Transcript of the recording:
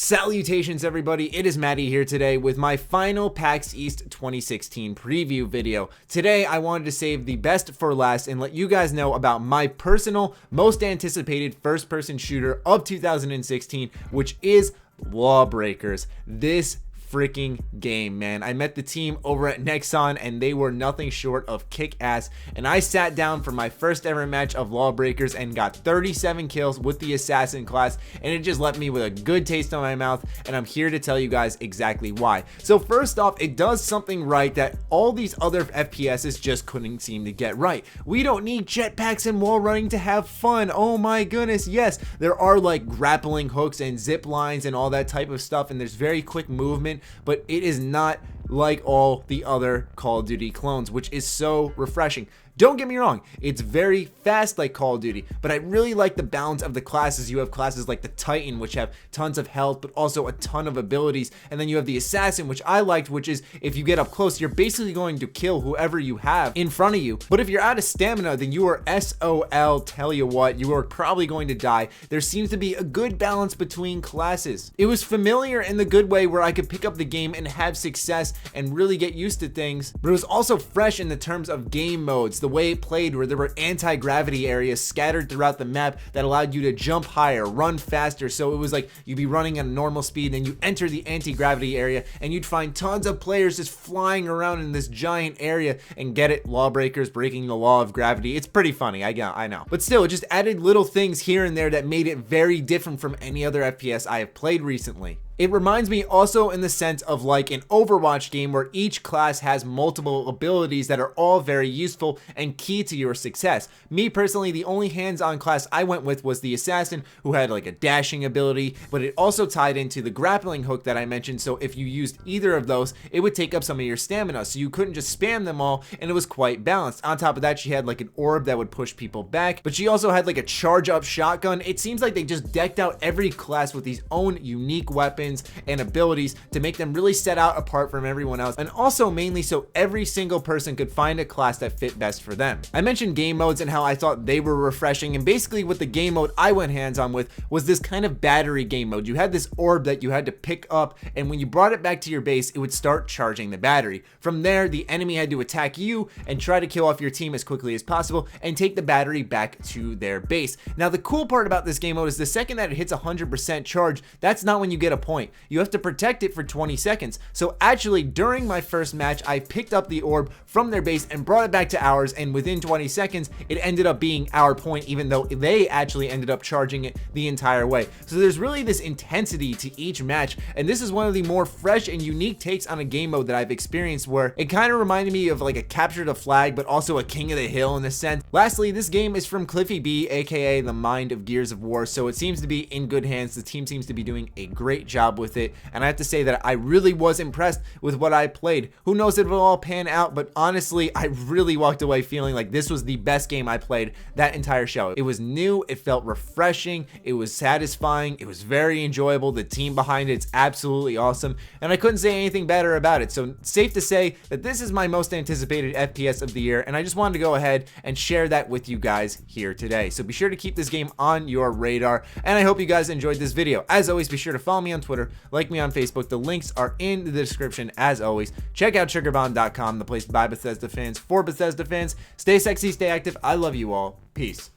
Salutations everybody, it is Matty here today with my final PAX East 2016 preview video. Today I wanted to save the best for last and let you guys know about my personal most anticipated first person shooter of 2016, which is Lawbreakers. This freaking game, man. I met the team over at Nexon and they were nothing short of kick-ass, and I sat down for my first ever match of Lawbreakers and got 37 kills with the assassin class, and it just left me with a good taste in my mouth, and I'm here to tell you guys exactly why. So first off, it does something right that all these other FPSs just couldn't seem to get right. We don't need jetpacks and wall running to have fun. Oh my goodness, yes, there are like grappling hooks and zip lines and all that type of stuff, and there's very quick movement, but it is not like all the other Call of Duty clones, which is so refreshing. Don't get me wrong, it's very fast like Call of Duty, but I really like the balance of the classes. You have classes like the Titan, which have tons of health, but also a ton of abilities. And then you have the Assassin, which I liked, which is if you get up close, you're basically going to kill whoever you have in front of you. But if you're out of stamina, then you are SOL, tell you what, you are probably going to die. There seems to be a good balance between classes. It was familiar in the good way where I could pick up the game and have success and really get used to things, but it was also fresh in the terms of game modes. The way it played, where there were anti-gravity areas scattered throughout the map that allowed you to jump higher, run faster. So it was like you'd be running at a normal speed and you enter the anti-gravity area and you'd find tons of players just flying around in this giant area. And get it, Lawbreakers breaking the law of gravity. It's pretty funny, I know. But still, it just added little things here and there that made it very different from any other FPS I have played recently. It reminds me also in the sense of like an Overwatch game where each class has multiple abilities that are all very useful and key to your success. Me personally, the only hands-on class I went with was the Assassin, who had like a dashing ability, but it also tied into the grappling hook that I mentioned, so if you used either of those, it would take up some of your stamina, so you couldn't just spam them all, and it was quite balanced. On top of that, she had like an orb that would push people back, but she also had like a charge-up shotgun. It seems like they just decked out every class with these own unique weapons and abilities to make them really set out apart from everyone else, and also mainly so every single person could find a class that fit best for them. I mentioned game modes and how I thought they were refreshing, and basically what the game mode I went hands-on with was this kind of battery game mode. You had this orb that you had to pick up, and when you brought it back to your base, it would start charging the battery. From there, the enemy had to attack you and try to kill off your team as quickly as possible and take the battery back to their base. Now the cool part about this game mode is the second that it hits 100% charge, that's not when you get a point. You have to protect it for 20 seconds. So actually, during my first match, I picked up the orb from their base and brought it back to ours, and within 20 seconds, it ended up being our point, even though they actually ended up charging it the entire way. So there's really this intensity to each match, and this is one of the more fresh and unique takes on a game mode that I've experienced, where it kind of reminded me of like a Capture the Flag, but also a King of the Hill in a sense. Lastly, this game is from Cliffy B, aka the mind of Gears of War, so it seems to be in good hands. The team seems to be doing a great job with it, and I have to say that I really was impressed with what I played. Who knows if it'll all pan out, but honestly, I really walked away feeling like this was the best game I played that entire show. It was new, it felt refreshing, it was satisfying, it was very enjoyable. The team behind it's absolutely awesome, and I couldn't say anything better about it. So safe to say that this is my most anticipated FPS of the year, and I just wanted to go ahead and share that with you guys here today. So be sure to keep this game on your radar, and I hope you guys enjoyed this video. As always, be sure to follow me on Twitter, like me on Facebook. The links are in the description as always. Check out SugarBomb.com, the place by Bethesda fans for Bethesda fans. Stay sexy, stay active. I love you all. Peace.